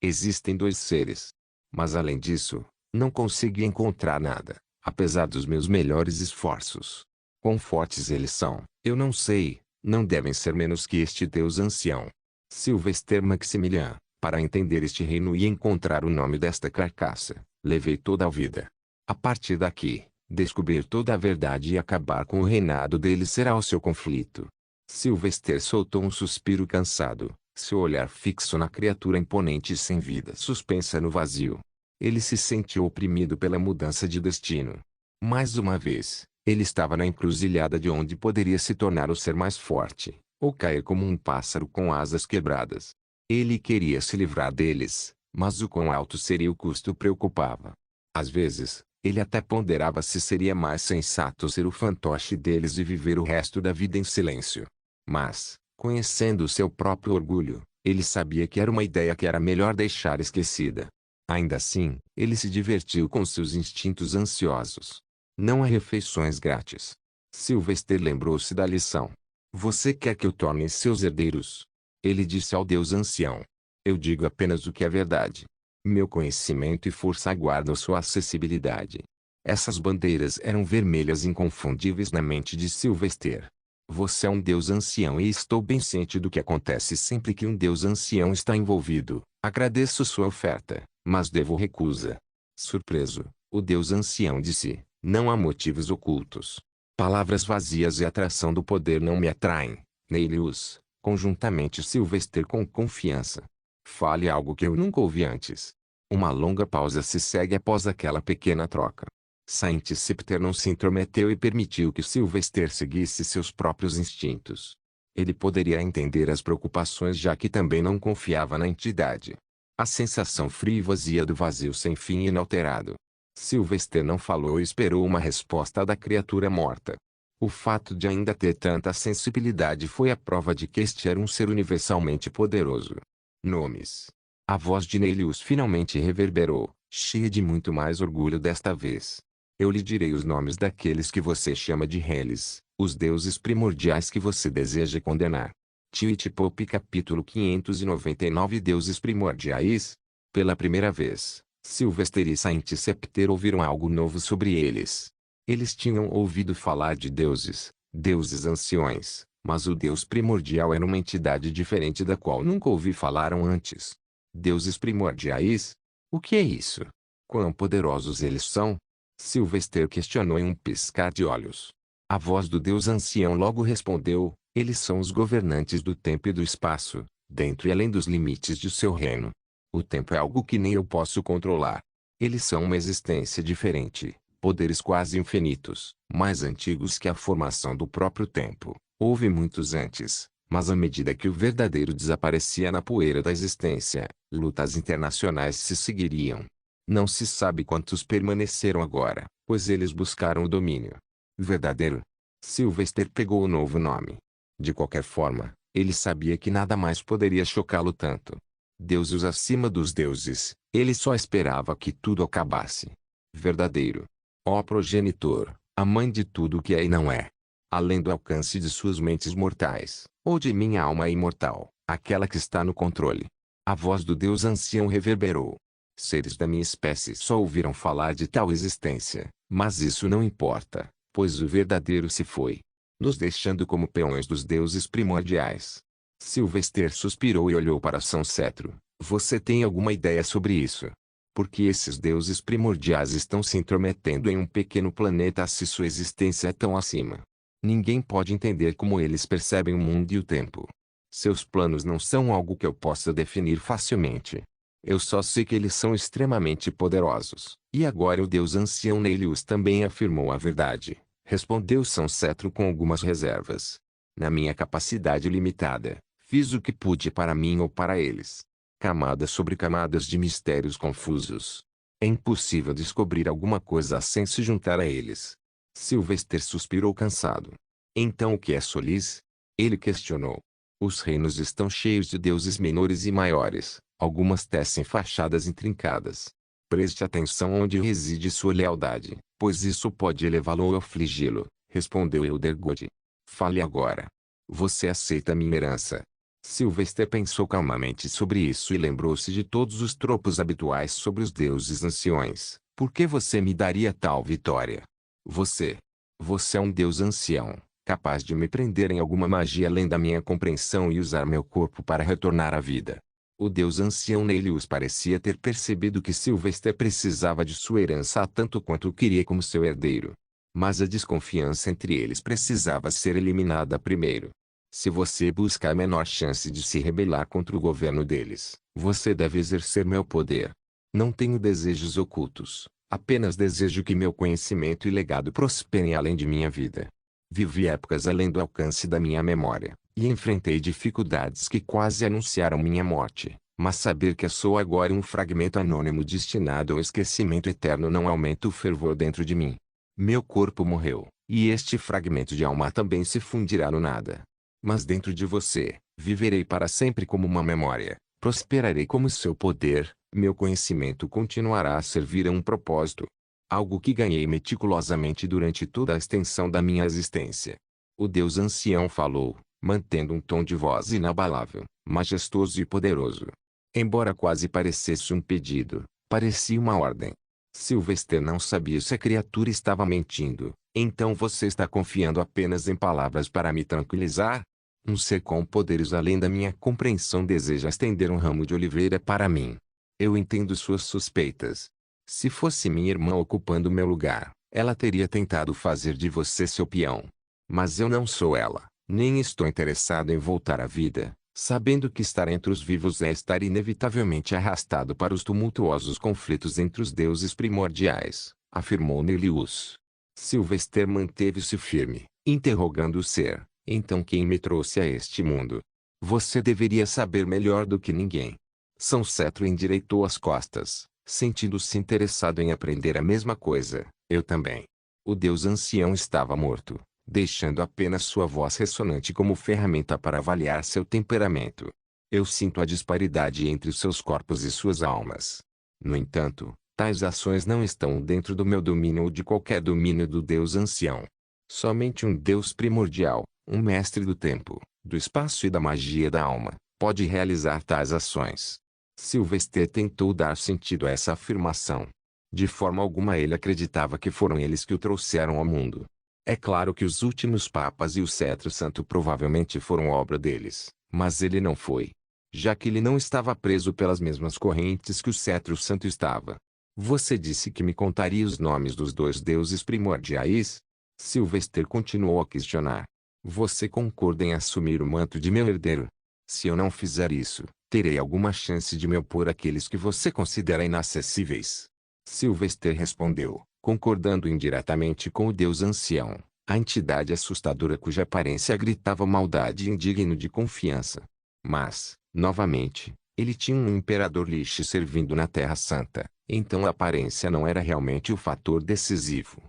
Existem dois seres. Mas além disso, não consegui encontrar nada, apesar dos meus melhores esforços. Quão fortes eles são, eu não sei, não devem ser menos que este Deus Ancião. Sylvester Maximilian, para entender este reino e encontrar o nome desta carcaça, levei toda a vida. A partir daqui, descobrir toda a verdade e acabar com o reinado dele será o seu conflito. Sylvester soltou um suspiro cansado, seu olhar fixo na criatura imponente e sem vida suspensa no vazio. Ele se sentiu oprimido pela mudança de destino. Mais uma vez, ele estava na encruzilhada de onde poderia se tornar o ser mais forte, ou cair como um pássaro com asas quebradas. Ele queria se livrar deles, mas o quão alto seria o custo o preocupava. Às vezes, ele até ponderava se seria mais sensato ser o fantoche deles e viver o resto da vida em silêncio. Mas, conhecendo seu próprio orgulho, ele sabia que era uma ideia que era melhor deixar esquecida. Ainda assim, ele se divertiu com seus instintos ansiosos. Não há refeições grátis. Sylvester lembrou-se da lição. Você quer que eu torne seus herdeiros? Ele disse ao Deus Ancião. Eu digo apenas o que é verdade. Meu conhecimento e força aguardam sua acessibilidade. Essas bandeiras eram vermelhas inconfundíveis na mente de Sylvester. Você é um Deus Ancião e estou bem ciente do que acontece sempre que um Deus Ancião está envolvido. Agradeço sua oferta, mas devo recusa. Surpreso, o Deus Ancião disse, não há motivos ocultos. Palavras vazias e atração do poder não me atraem. Neilius, conjuntamente Sylvester com confiança. Fale algo que eu nunca ouvi antes. Uma longa pausa se segue após aquela pequena troca. Saint Scepter não se intrometeu e permitiu que Sylvester seguisse seus próprios instintos. Ele poderia entender as preocupações já que também não confiava na entidade. A sensação fria e vazia do vazio sem fim e inalterado. Sylvester não falou e esperou uma resposta da criatura morta. O fato de ainda ter tanta sensibilidade foi a prova de que este era um ser universalmente poderoso. Nomes. A voz de Neilius finalmente reverberou, cheia de muito mais orgulho desta vez. Eu lhe direi os nomes daqueles que você chama de Hellis, os deuses primordiais que você deseja condenar. Tio-e-Tipope capítulo 599 Deuses primordiais? Pela primeira vez, Sylvester e Saint Scepter ouviram algo novo sobre eles. Eles tinham ouvido falar de deuses anciões, mas o deus primordial era uma entidade diferente da qual nunca ouvi falaram antes. Deuses primordiais? O que é isso? Quão poderosos eles são? Sylvester questionou em um piscar de olhos. A voz do Deus Ancião logo respondeu, eles são os governantes do tempo e do espaço, dentro e além dos limites de seu reino. O tempo é algo que nem eu posso controlar. Eles são uma existência diferente, poderes quase infinitos, mais antigos que a formação do próprio tempo. Houve muitos antes, mas à medida que o verdadeiro desaparecia na poeira da existência, lutas internacionais se seguiriam. Não se sabe quantos permaneceram agora, pois eles buscaram o domínio verdadeiro. Sylvester pegou o novo nome. De qualquer forma, ele sabia que nada mais poderia chocá-lo tanto. Deuses acima dos deuses, ele só esperava que tudo acabasse. Verdadeiro. Ó progenitor, a mãe de tudo o que é e não é. Além do alcance de suas mentes mortais, ou de minha alma imortal, aquela que está no controle. A voz do Deus ancião reverberou. Seres da minha espécie só ouviram falar de tal existência, mas isso não importa, pois o verdadeiro se foi, nos deixando como peões dos deuses primordiais. Sylvester suspirou e olhou para São Cetro. Você tem alguma ideia sobre isso? Porque esses deuses primordiais estão se intrometendo em um pequeno planeta se sua existência é tão acima. Ninguém pode entender como eles percebem o mundo e o tempo. Seus planos não são algo que eu possa definir facilmente. Eu só sei que eles são extremamente poderosos. E agora o Deus ancião Nelius também afirmou a verdade. Respondeu São Cetro com algumas reservas. Na minha capacidade limitada, fiz o que pude para mim ou para eles. Camadas sobre camadas de mistérios confusos. É impossível descobrir alguma coisa sem se juntar a eles. Sylvester suspirou cansado. Então o que é Solis? Ele questionou. Os reinos estão cheios de deuses menores e maiores, algumas tecem fachadas intrincadas. Preste atenção onde reside sua lealdade, pois isso pode elevá-lo ou afligi-lo, respondeu Eldergood. Fale agora. Você aceita minha herança? Sylvester pensou calmamente sobre isso e lembrou-se de todos os tropos habituais sobre os deuses anciões. Por que você me daria tal vitória? Você. Você é um deus ancião, capaz de me prender em alguma magia além da minha compreensão e usar meu corpo para retornar à vida. O deus ancião Nelius parecia ter percebido que Sylvester precisava de sua herança tanto quanto o queria como seu herdeiro. Mas a desconfiança entre eles precisava ser eliminada primeiro. Se você busca a menor chance de se rebelar contra o governo deles, você deve exercer meu poder. Não tenho desejos ocultos, apenas desejo que meu conhecimento e legado prosperem além de minha vida. Vivi épocas além do alcance da minha memória, e enfrentei dificuldades que quase anunciaram minha morte, mas saber que sou agora um fragmento anônimo destinado ao esquecimento eterno não aumenta o fervor dentro de mim. Meu corpo morreu, e este fragmento de alma também se fundirá no nada. Mas dentro de você, viverei para sempre como uma memória, prosperarei como seu poder, meu conhecimento continuará a servir a um propósito. Algo que ganhei meticulosamente durante toda a extensão da minha existência. O Deus ancião falou, mantendo um tom de voz inabalável, majestoso e poderoso. Embora quase parecesse um pedido, parecia uma ordem. Sylvester não sabia se a criatura estava mentindo. Então você está confiando apenas em palavras para me tranquilizar? Um ser com poderes além da minha compreensão deseja estender um ramo de oliveira para mim. Eu entendo suas suspeitas. Se fosse minha irmã ocupando meu lugar, ela teria tentado fazer de você seu peão. Mas eu não sou ela, nem estou interessado em voltar à vida, sabendo que estar entre os vivos é estar inevitavelmente arrastado para os tumultuosos conflitos entre os deuses primordiais, afirmou Nelius. Sylvester manteve-se firme, interrogando o ser. Então quem me trouxe a este mundo? Você deveria saber melhor do que ninguém. São Cetro endireitou as costas, sentindo-se interessado em aprender a mesma coisa. Eu também. O deus ancião estava morto, deixando apenas sua voz ressonante como ferramenta para avaliar seu temperamento. Eu sinto a disparidade entre seus corpos e suas almas. No entanto, tais ações não estão dentro do meu domínio ou de qualquer domínio do deus ancião. Somente um deus primordial, um mestre do tempo, do espaço e da magia da alma, pode realizar tais ações. Sylvester tentou dar sentido a essa afirmação. De forma alguma ele acreditava que foram eles que o trouxeram ao mundo. É claro que os últimos papas e o cetro santo provavelmente foram obra deles, mas ele não foi. Já que ele não estava preso pelas mesmas correntes que o cetro santo estava. Você disse que me contaria os nomes dos dois deuses primordiais? Sylvester continuou a questionar. Você concorda em assumir o manto de meu herdeiro? Se eu não fizer isso, terei alguma chance de me opor àqueles que você considera inacessíveis? Sylvester respondeu, concordando indiretamente com o deus ancião, a entidade assustadora cuja aparência gritava maldade e indigno de confiança. Mas, novamente, ele tinha um imperador Lich servindo na Terra Santa, então a aparência não era realmente o fator decisivo.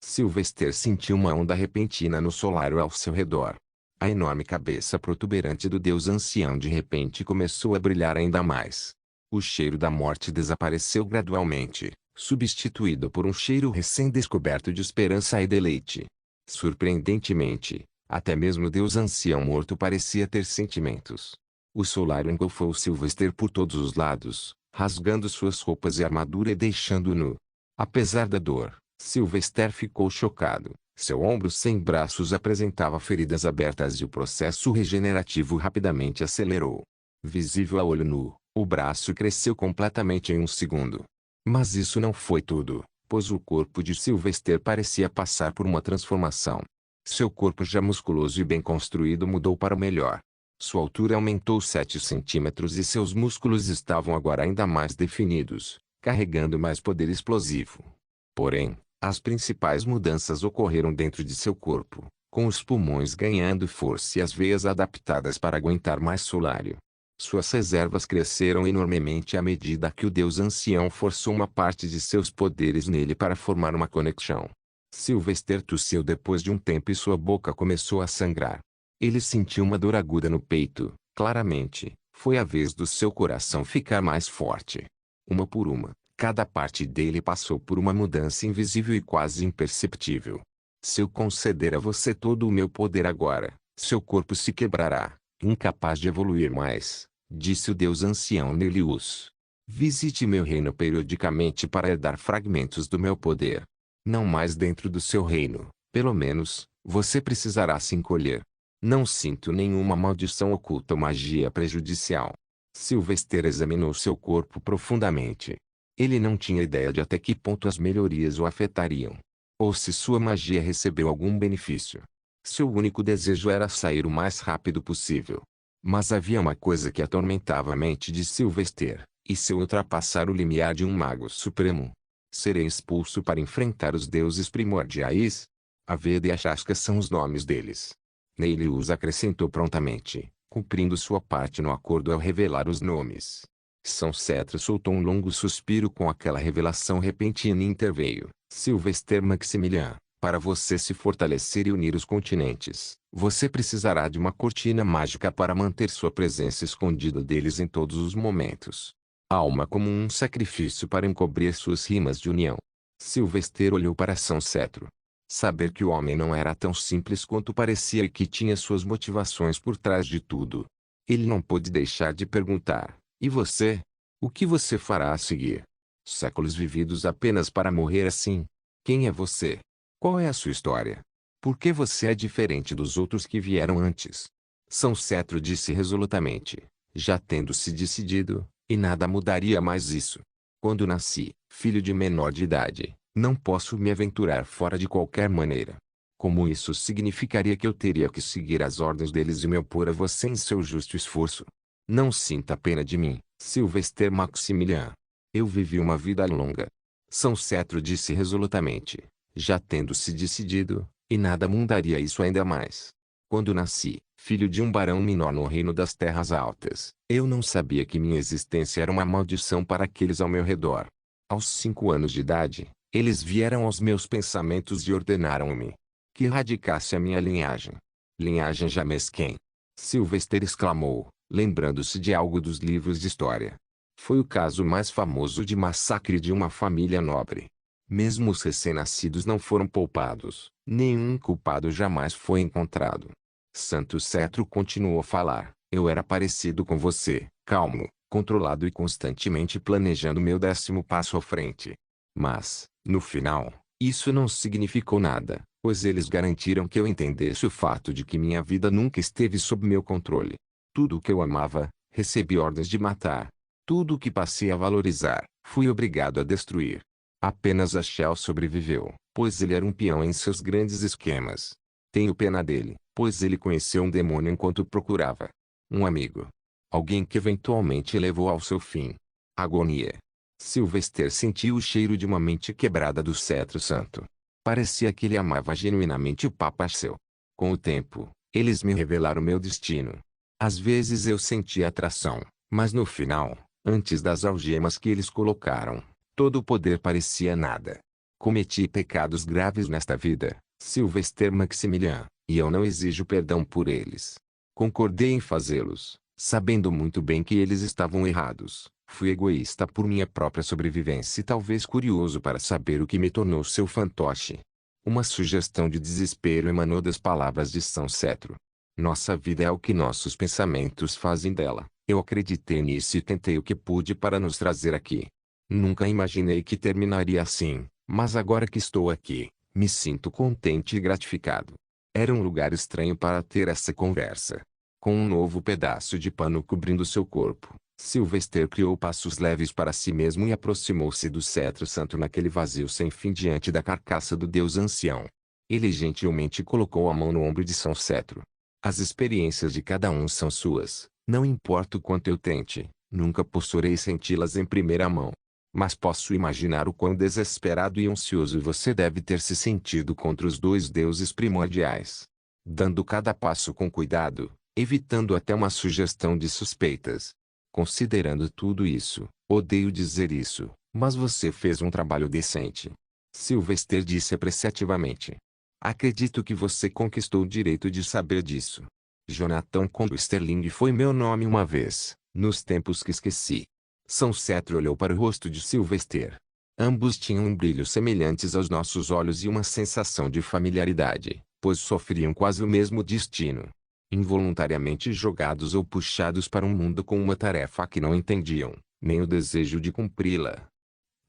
Sylvester sentiu uma onda repentina no solário ao seu redor. A enorme cabeça protuberante do deus ancião de repente começou a brilhar ainda mais. O cheiro da morte desapareceu gradualmente, substituído por um cheiro recém-descoberto de esperança e deleite. Surpreendentemente, até mesmo Deus ancião morto parecia ter sentimentos. O solar engolfou Sylvester por todos os lados, rasgando suas roupas e armadura e deixando-o nu. Apesar da dor, Sylvester ficou chocado. Seu ombro sem braços apresentava feridas abertas e o processo regenerativo rapidamente acelerou. Visível a olho nu, o braço cresceu completamente em um segundo. Mas isso não foi tudo, pois o corpo de Sylvester parecia passar por uma transformação. Seu corpo já musculoso e bem construído mudou para o melhor. Sua altura aumentou 7 centímetros e seus músculos estavam agora ainda mais definidos, carregando mais poder explosivo. Porém, as principais mudanças ocorreram dentro de seu corpo, com os pulmões ganhando força e as veias adaptadas para aguentar mais solário. Suas reservas cresceram enormemente à medida que o Deus ancião forçou uma parte de seus poderes nele para formar uma conexão. Sylvester tossiu depois de um tempo e sua boca começou a sangrar. Ele sentiu uma dor aguda no peito, claramente, foi a vez do seu coração ficar mais forte. Uma por uma, cada parte dele passou por uma mudança invisível e quase imperceptível. Se eu conceder a você todo o meu poder agora, seu corpo se quebrará, incapaz de evoluir mais, disse o Deus ancião Nelius. Visite meu reino periodicamente para herdar fragmentos do meu poder. Não mais dentro do seu reino, pelo menos, você precisará se encolher. Não sinto nenhuma maldição oculta ou magia prejudicial. Sylvester examinou seu corpo profundamente. Ele não tinha ideia de até que ponto as melhorias o afetariam. Ou se sua magia recebeu algum benefício. Seu único desejo era sair o mais rápido possível. Mas havia uma coisa que atormentava a mente de Sylvester, e se eu ultrapassar o limiar de um mago supremo, serei expulso para enfrentar os deuses primordiais? A Veda e a Shastra são os nomes deles. Nelius acrescentou prontamente, cumprindo sua parte no acordo ao revelar os nomes. São Cetro soltou um longo suspiro com aquela revelação repentina e interveio. Sylvester Maximilian, para você se fortalecer e unir os continentes, você precisará de uma cortina mágica para manter sua presença escondida deles em todos os momentos. Alma como um sacrifício para encobrir suas rimas de união. Sylvester olhou para São Cetro. Saber que o homem não era tão simples quanto parecia e que tinha suas motivações por trás de tudo. Ele não pôde deixar de perguntar, e você? O que você fará a seguir? Séculos vividos apenas para morrer assim? Quem é você? Qual é a sua história? Por que você é diferente dos outros que vieram antes? São Cetro disse resolutamente, já tendo se decidido, e nada mudaria mais isso. Quando nasci, filho de menor de idade, não posso me aventurar fora de qualquer maneira. Como isso significaria que eu teria que seguir as ordens deles e me opor a você em seu justo esforço? Não sinta pena de mim, Sylvester Maximilian. Eu vivi uma vida longa. São Cetro disse resolutamente, já tendo se decidido, e nada mudaria isso ainda mais. Quando nasci, filho de um barão menor no reino das terras altas, eu não sabia que minha existência era uma maldição para aqueles ao meu redor. Aos 5 anos de idade, eles vieram aos meus pensamentos e ordenaram-me que erradicasse a minha linhagem. Linhagem já mesquém. Sylvester exclamou, lembrando-se de algo dos livros de história. Foi o caso mais famoso de massacre de uma família nobre. Mesmo os recém-nascidos não foram poupados, nenhum culpado jamais foi encontrado. Santo Cetro continuou a falar, eu era parecido com você, calmo, controlado e constantemente planejando meu 10º passo à frente. Mas, no final, isso não significou nada, pois eles garantiram que eu entendesse o fato de que minha vida nunca esteve sob meu controle. Tudo o que eu amava, recebi ordens de matar. Tudo o que passei a valorizar, fui obrigado a destruir. Apenas a Shell sobreviveu, pois ele era um peão em seus grandes esquemas. Tenho pena dele, pois ele conheceu um demônio enquanto procurava um amigo. Alguém que eventualmente levou ao seu fim. Agonia. Sylvester sentiu o cheiro de uma mente quebrada do cetro santo. Parecia que ele amava genuinamente o Papa Seu. Com o tempo, eles me revelaram meu destino. Às vezes eu sentia atração, mas no final, antes das algemas que eles colocaram, todo o poder parecia nada. Cometi pecados graves nesta vida, Sylvester Maximilian, e eu não exijo perdão por eles. Concordei em fazê-los, Sabendo muito bem que eles estavam errados, fui egoísta por minha própria sobrevivência e talvez curioso para saber o que me tornou seu fantoche. Uma sugestão de desespero emanou das palavras de São Cetro. Nossa vida é o que nossos pensamentos fazem dela. Eu acreditei nisso e tentei o que pude para nos trazer aqui. Nunca imaginei que terminaria assim, mas agora que estou aqui, me sinto contente e gratificado. Era um lugar estranho para ter essa conversa. Com um novo pedaço de pano cobrindo seu corpo, Sylvester criou passos leves para si mesmo e aproximou-se do cetro santo naquele vazio sem fim diante da carcaça do deus ancião. Ele gentilmente colocou a mão no ombro de São Cetro. As experiências de cada um são suas, não importa o quanto eu tente, nunca possuirei senti-las em primeira mão. Mas posso imaginar o quão desesperado e ansioso você deve ter se sentido contra os dois deuses primordiais. Dando cada passo com cuidado, evitando até uma sugestão de suspeitas. Considerando tudo isso, odeio dizer isso, mas você fez um trabalho decente. Sylvester disse apreciativamente. Acredito que você conquistou o direito de saber disso. Jonathan Combe Sterling foi meu nome uma vez, nos tempos que esqueci. São Cetro olhou para o rosto de Sylvester. Ambos tinham um brilho semelhantes aos nossos olhos e uma sensação de familiaridade, pois sofriam quase o mesmo destino. Involuntariamente jogados ou puxados para um mundo com uma tarefa que não entendiam, nem o desejo de cumpri-la.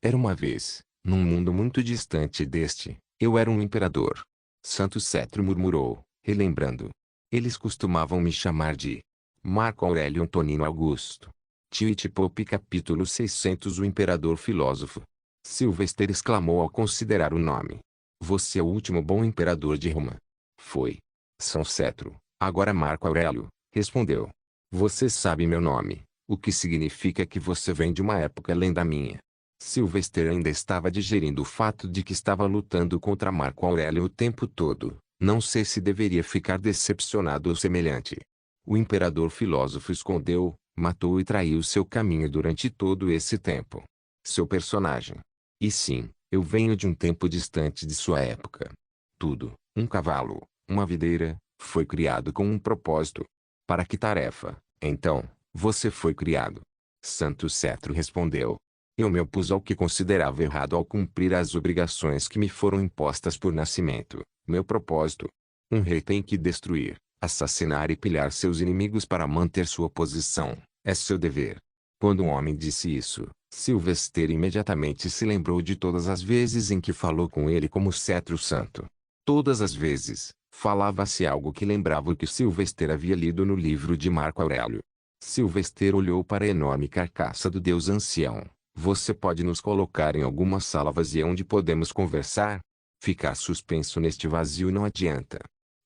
Era uma vez, num mundo muito distante deste, eu era um imperador. Santo Cetro murmurou, relembrando. Eles costumavam me chamar de Marco Aurélio Antonino Augusto. Tite Pope capítulo 600 O imperador filósofo. Sylvester exclamou ao considerar o nome. Você é o último bom imperador de Roma. Foi. São Cetro, agora Marco Aurélio, respondeu. Você sabe meu nome, o que significa que você vem de uma época além da minha. Sylvester ainda estava digerindo o fato de que estava lutando contra Marco Aurélio o tempo todo. Não sei se deveria ficar decepcionado ou semelhante. O imperador filósofo escondeu, matou e traiu seu caminho durante todo esse tempo. Seu personagem. E sim, eu venho de um tempo distante de sua época. Tudo, um cavalo, uma videira, foi criado com um propósito. Para que tarefa, então, você foi criado? Santo Cetro respondeu. Eu me opus ao que considerava errado ao cumprir as obrigações que me foram impostas por nascimento. Meu propósito. Um rei tem que destruir, assassinar e pilhar seus inimigos para manter sua posição. É seu dever. Quando um homem disse isso, Sylvester imediatamente se lembrou de todas as vezes em que falou com ele como cetro santo. Todas as vezes, falava-se algo que lembrava o que Sylvester havia lido no livro de Marco Aurélio. Sylvester olhou para a enorme carcaça do deus ancião. Você pode nos colocar em alguma sala vazia onde podemos conversar? Ficar suspenso neste vazio não adianta.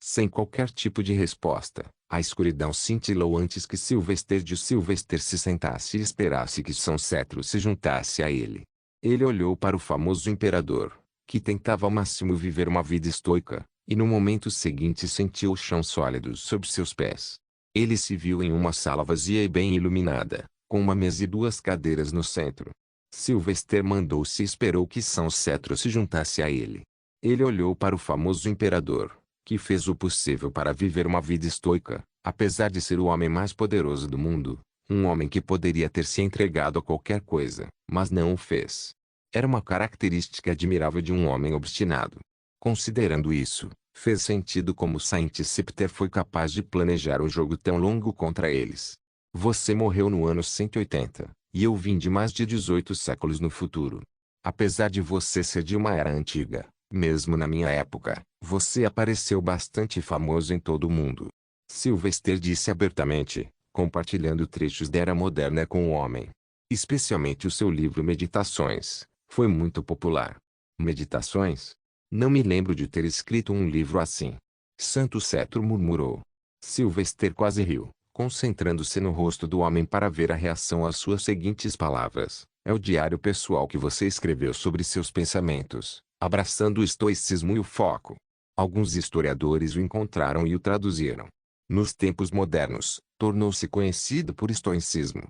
Sem qualquer tipo de resposta, a escuridão cintilou antes que Sylvester se sentasse e esperasse que São Cetro se juntasse a ele. Ele olhou para o famoso imperador, que tentava ao máximo viver uma vida estoica, e no momento seguinte sentiu o chão sólido sob seus pés. Ele se viu em uma sala vazia e bem iluminada, com uma mesa e duas cadeiras no centro. Sylvester mandou-se e esperou que São Cetro se juntasse a ele. Ele olhou para o famoso imperador, que fez o possível para viver uma vida estoica, apesar de ser o homem mais poderoso do mundo, um homem que poderia ter se entregado a qualquer coisa, mas não o fez. Era uma característica admirável de um homem obstinado. Considerando isso, fez sentido como Saint Scepter foi capaz de planejar um jogo tão longo contra eles. Você morreu no ano 180. E eu vim de mais de 18 séculos no futuro. Apesar de você ser de uma era antiga, mesmo na minha época, você apareceu bastante famoso em todo o mundo. Sylvester disse abertamente, compartilhando trechos da era moderna com o homem. Especialmente o seu livro Meditações, foi muito popular. Meditações? Não me lembro de ter escrito um livro assim. Santo Cetro murmurou. Sylvester quase riu, concentrando-se no rosto do homem para ver a reação às suas seguintes palavras. É o diário pessoal que você escreveu sobre seus pensamentos, abraçando o estoicismo e o foco. Alguns historiadores o encontraram e o traduziram. Nos tempos modernos, tornou-se conhecido por estoicismo.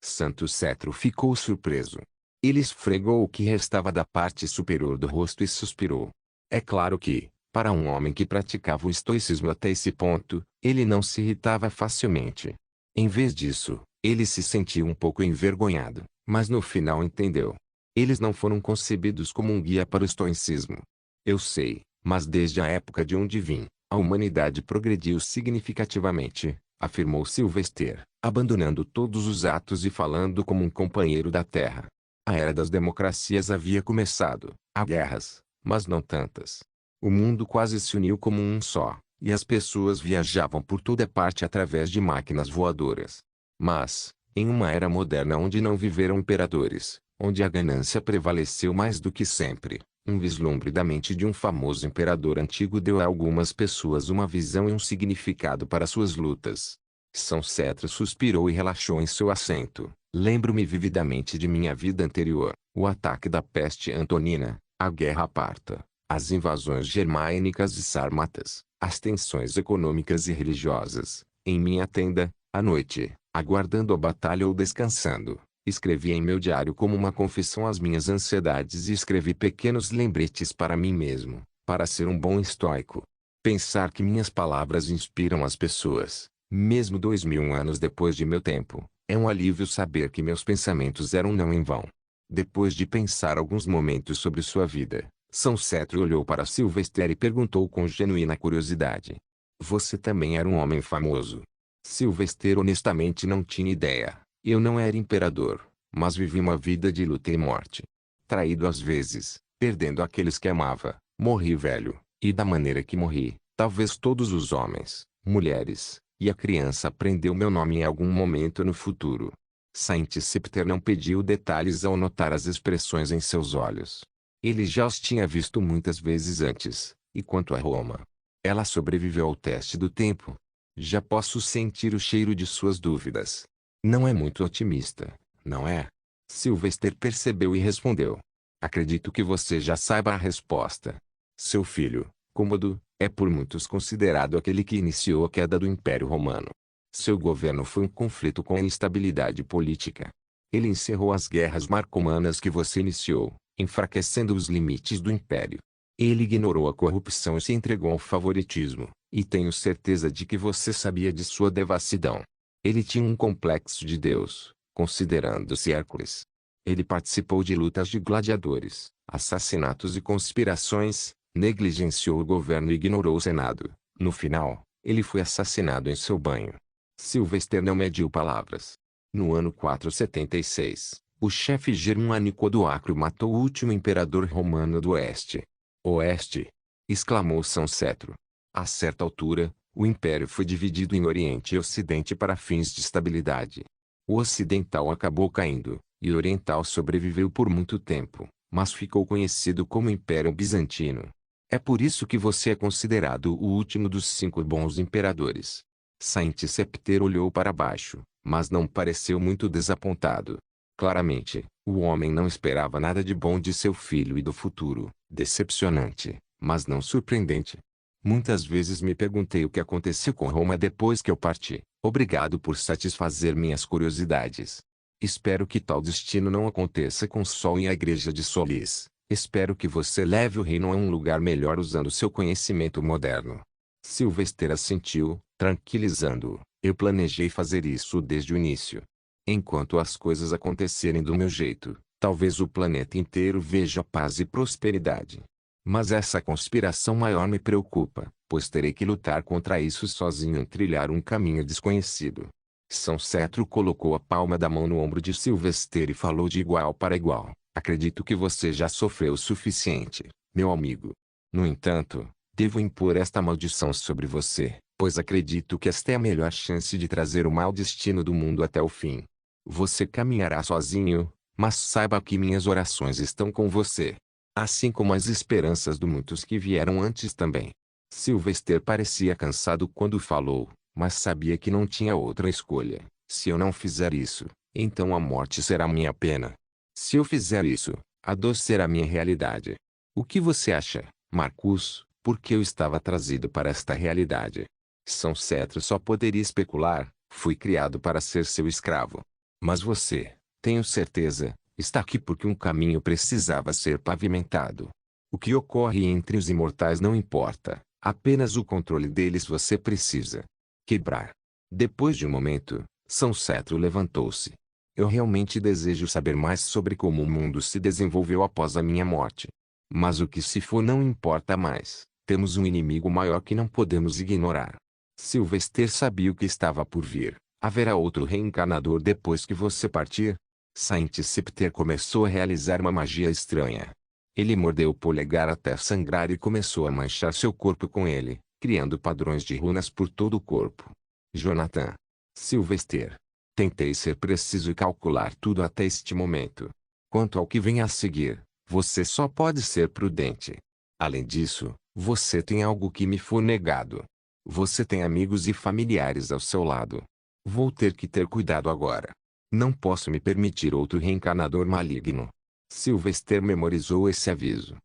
Santo Cetro ficou surpreso. Ele esfregou o que restava da parte superior do rosto e suspirou. É claro que, para um homem que praticava o estoicismo até esse ponto, ele não se irritava facilmente. Em vez disso, ele se sentiu um pouco envergonhado, mas no final entendeu. Eles não foram concebidos como um guia para o estoicismo. Eu sei, mas desde a época de onde vim, a humanidade progrediu significativamente, afirmou Sylvester, abandonando todos os atos e falando como um companheiro da Terra. A era das democracias havia começado, há guerras, mas não tantas. O mundo quase se uniu como um só, e as pessoas viajavam por toda parte através de máquinas voadoras. Mas, em uma era moderna onde não viveram imperadores, onde a ganância prevaleceu mais do que sempre, um vislumbre da mente de um famoso imperador antigo deu a algumas pessoas uma visão e um significado para suas lutas. São Cetro suspirou e relaxou em seu assento. Lembro-me vividamente de minha vida anterior, o ataque da peste antonina, a guerra parta, as invasões germânicas e sármatas, as tensões econômicas e religiosas. Em minha tenda, à noite, aguardando a batalha ou descansando, escrevi em meu diário como uma confissão as minhas ansiedades e escrevi pequenos lembretes para mim mesmo, para ser um bom estoico. Pensar que minhas palavras inspiram as pessoas, mesmo 2000 anos depois de meu tempo, é um alívio saber que meus pensamentos eram não em vão. Depois de pensar alguns momentos sobre sua vida, São Cetro olhou para Sylvester e perguntou com genuína curiosidade. Você também era um homem famoso? Sylvester honestamente não tinha ideia. Eu não era imperador, mas vivi uma vida de luta e morte. Traído às vezes, perdendo aqueles que amava, morri velho, e da maneira que morri, talvez todos os homens, mulheres, e a criança aprendeu meu nome em algum momento no futuro. Saint Scepter não pediu detalhes ao notar as expressões em seus olhos. Ele já os tinha visto muitas vezes antes, e quanto a Roma, ela sobreviveu ao teste do tempo. Já posso sentir o cheiro de suas dúvidas. Não é muito otimista, não é? Sylvester percebeu e respondeu. Acredito que você já saiba a resposta. Seu filho, Cômodo, é por muitos considerado aquele que iniciou a queda do Império Romano. Seu governo foi um conflito com a instabilidade política. Ele encerrou as guerras marcomanas que você iniciou, enfraquecendo os limites do Império. Ele ignorou a corrupção e se entregou ao favoritismo, e tenho certeza de que você sabia de sua devassidão. Ele tinha um complexo de Deus, considerando-se Hércules. Ele participou de lutas de gladiadores, assassinatos e conspirações, negligenciou o governo e ignorou o Senado. No final, ele foi assassinado em seu banho. Sylvester não mediu palavras. No ano 476, o chefe germânico Odoacro matou o último imperador romano do Oeste. Oeste! Exclamou São Cetro. A certa altura, o império foi dividido em Oriente e Ocidente para fins de estabilidade. O ocidental acabou caindo, e o oriental sobreviveu por muito tempo, mas ficou conhecido como Império Bizantino. É por isso que você é considerado o último dos 5 bons imperadores. Saint Scepter olhou para baixo, mas não pareceu muito desapontado. Claramente, o homem não esperava nada de bom de seu filho e do futuro. Decepcionante, mas não surpreendente. Muitas vezes me perguntei o que aconteceu com Roma depois que eu parti. Obrigado por satisfazer minhas curiosidades. Espero que tal destino não aconteça com Sol e a Igreja de Solis. Espero que você leve o reino a um lugar melhor usando seu conhecimento moderno. Sylvester assentiu, tranquilizando-o. Eu planejei fazer isso desde o início. Enquanto as coisas acontecerem do meu jeito, talvez o planeta inteiro veja paz e prosperidade. Mas essa conspiração maior me preocupa, pois terei que lutar contra isso sozinho em trilhar um caminho desconhecido. São Cetro colocou a palma da mão no ombro de Sylvester e falou de igual para igual. Acredito que você já sofreu o suficiente, meu amigo. No entanto, devo impor esta maldição sobre você, pois acredito que esta é a melhor chance de trazer o mau destino do mundo até o fim. Você caminhará sozinho, mas saiba que minhas orações estão com você. Assim como as esperanças de muitos que vieram antes também. Sylvester parecia cansado quando falou, mas sabia que não tinha outra escolha. Se eu não fizer isso, então a morte será minha pena. Se eu fizer isso, a dor será minha realidade. O que você acha, Marcus, porque eu estava trazido para esta realidade? São Cetro só poderia especular, fui criado para ser seu escravo. Mas você, tenho certeza, está aqui porque um caminho precisava ser pavimentado. O que ocorre entre os imortais não importa, apenas o controle deles você precisa quebrar. Depois de um momento, São Cetro levantou-se. Eu realmente desejo saber mais sobre como o mundo se desenvolveu após a minha morte. Mas o que se for não importa mais. Temos um inimigo maior que não podemos ignorar. Sylvester sabia o que estava por vir. Haverá outro reencarnador depois que você partir? Saint Scepter começou a realizar uma magia estranha. Ele mordeu o polegar até sangrar e começou a manchar seu corpo com ele, criando padrões de runas por todo o corpo. Jonathan. Sylvester. Tentei ser preciso e calcular tudo até este momento. Quanto ao que vem a seguir, você só pode ser prudente. Além disso, você tem algo que me foi negado. Você tem amigos e familiares ao seu lado. Vou ter que ter cuidado agora. Não posso me permitir outro reencarnador maligno. Sylvester memorizou esse aviso.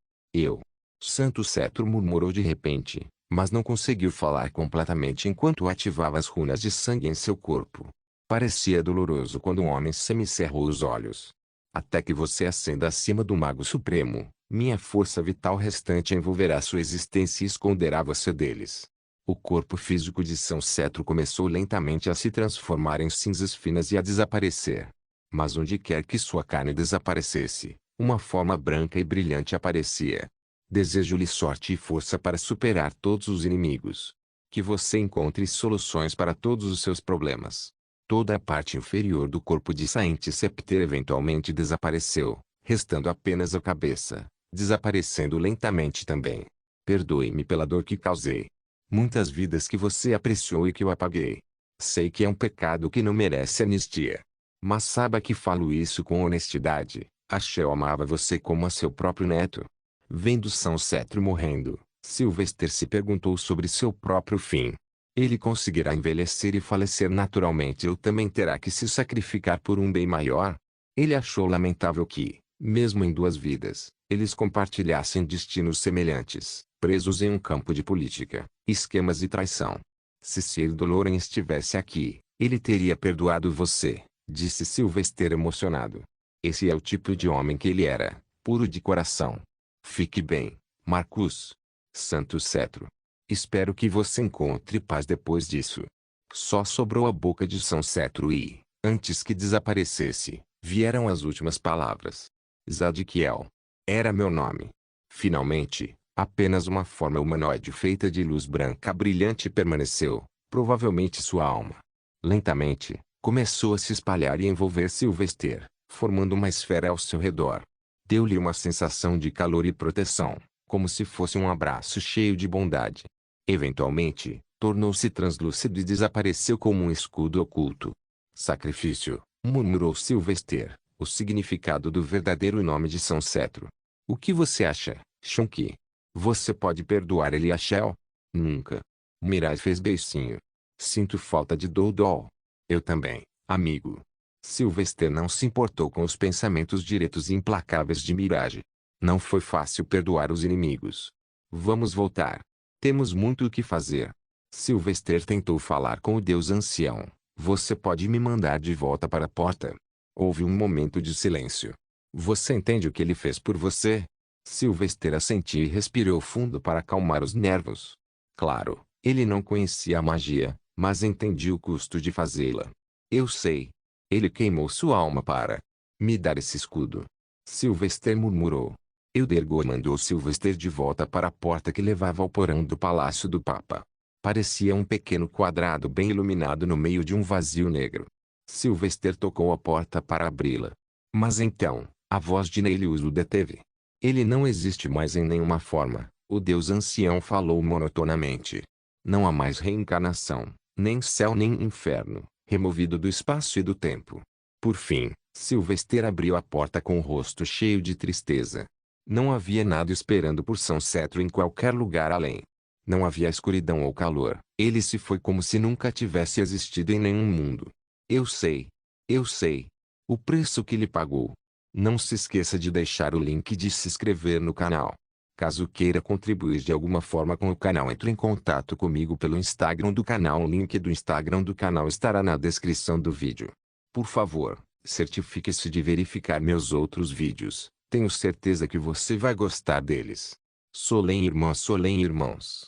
Santo Cetro murmurou de repente, mas não conseguiu falar completamente enquanto ativava as runas de sangue em seu corpo. Parecia doloroso quando um homem semicerrou os olhos. Até que você ascenda acima do Mago Supremo, minha força vital restante envolverá sua existência e esconderá você deles. O corpo físico de São Cetro começou lentamente a se transformar em cinzas finas e a desaparecer. Mas onde quer que sua carne desaparecesse, uma forma branca e brilhante aparecia. Desejo-lhe sorte e força para superar todos os inimigos. Que você encontre soluções para todos os seus problemas. Toda a parte inferior do corpo de Saint Scepter eventualmente desapareceu, restando apenas a cabeça, desaparecendo lentamente também. Perdoe-me pela dor que causei. Muitas vidas que você apreciou e que eu apaguei. Sei que é um pecado que não merece anistia. Mas saiba que falo isso com honestidade. Axel amava você como a seu próprio neto. Vendo São Cetro morrendo, Sylvester se perguntou sobre seu próprio fim. Ele conseguirá envelhecer e falecer naturalmente ou também terá que se sacrificar por um bem maior? Ele achou lamentável que, mesmo em duas vidas, eles compartilhassem destinos semelhantes, presos em um campo de política, esquemas e traição. Se Sir Doloran estivesse aqui, ele teria perdoado você, disse Sylvester emocionado. Esse é o tipo de homem que ele era, puro de coração. Fique bem, Marcus. Santo Cetro. Espero que você encontre paz depois disso. Só sobrou a boca de São Cetro e, antes que desaparecesse, vieram as últimas palavras. Zadkiel. Era meu nome. Finalmente, apenas uma forma humanoide feita de luz branca brilhante permaneceu, provavelmente sua alma. Lentamente, começou a se espalhar e envolver Sylvester, formando uma esfera ao seu redor. Deu-lhe uma sensação de calor e proteção, como se fosse um abraço cheio de bondade. Eventualmente, tornou-se translúcido e desapareceu como um escudo oculto. Sacrifício, murmurou Sylvester, o significado do verdadeiro nome de São Cetro. O que você acha, Shunki? Você pode perdoar ele, Axel? Nunca. Mirai fez beicinho. Sinto falta de Doudou. Eu também, amigo. Sylvester não se importou com os pensamentos diretos e implacáveis de Mirage. Não foi fácil perdoar os inimigos. Vamos voltar. Temos muito o que fazer. Sylvester tentou falar com o Deus Ancião. Você pode me mandar de volta para a porta? Houve um momento de silêncio. Você entende o que ele fez por você? Sylvester assentiu e respirou fundo para acalmar os nervos. Claro, ele não conhecia a magia, mas entendia o custo de fazê-la. Eu sei. Ele queimou sua alma para me dar esse escudo. Sylvester murmurou. Eldergo mandou Sylvester de volta para a porta que levava ao porão do Palácio do Papa. Parecia um pequeno quadrado bem iluminado no meio de um vazio negro. Sylvester tocou a porta para abri-la. Mas então, a voz de Neilius o deteve. Ele não existe mais em nenhuma forma, o Deus Ancião falou monotonamente. Não há mais reencarnação, nem céu nem inferno, removido do espaço e do tempo. Por fim, Sylvester abriu a porta com o rosto cheio de tristeza. Não havia nada esperando por São Cetro em qualquer lugar além. Não havia escuridão ou calor. Ele se foi como se nunca tivesse existido em nenhum mundo. Eu sei. Eu sei. O preço que lhe pagou. Não se esqueça de deixar o link de se inscrever no canal. Caso queira contribuir de alguma forma com o canal, entre em contato comigo pelo Instagram do canal. O link do Instagram do canal estará na descrição do vídeo. Por favor, certifique-se de verificar meus outros vídeos. Tenho certeza que você vai gostar deles. Solem irmãos.